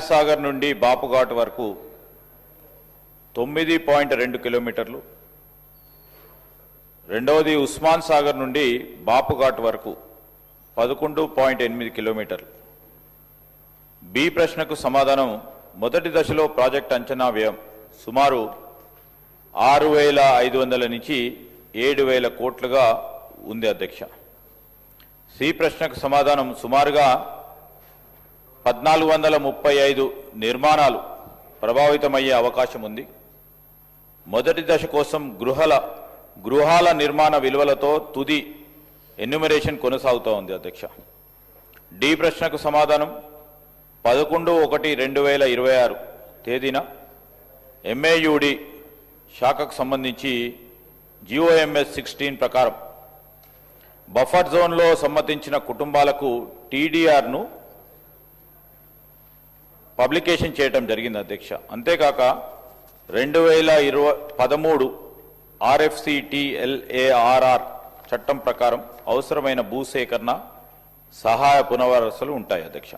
వినాయక్ సాగర్ నుండి బాపుఘాట్ వరకు 9.2 కిలోమీటర్లు, రెండవది ఉస్మాన్ సాగర్ నుండి బాపుఘాట్ వరకు 11.8 కిలోమీటర్లు. బి ప్రశ్నకు సమాధానం మొదటి దశలో ప్రాజెక్ట్ అంచనా వ్యయం సుమారు 6,500 నుంచి 7,000 కోట్లుగా ఉంది అధ్యక్ష. సి ప్రశ్నకు సమాధానం సుమారుగా 1,435 నిర్మాణాలు ప్రభావితమయ్యే అవకాశం ఉంది. మొదటి దశ కోసం గృహాల నిర్మాణ విలువలతో తుది ఎన్యూమరేషన్ కొనసాగుతూ ఉంది అధ్యక్ష. డి ప్రశ్నకు సమాధానం 11/1/2026 తేదీన MAUD శాఖకు సంబంధించి GOMS 16 ప్రకారం బఫర్ జోన్లో సమ్మతించిన కుటుంబాలకు TDRను పబ్లికేషన్ చేయడం జరిగింది అధ్యక్ష. అంతేకాక 2013 RFCTLARR చట్టం ప్రకారం అవసరమైన భూసేకరణ సహాయ పునరావాసాలు ఉంటాయి అధ్యక్ష.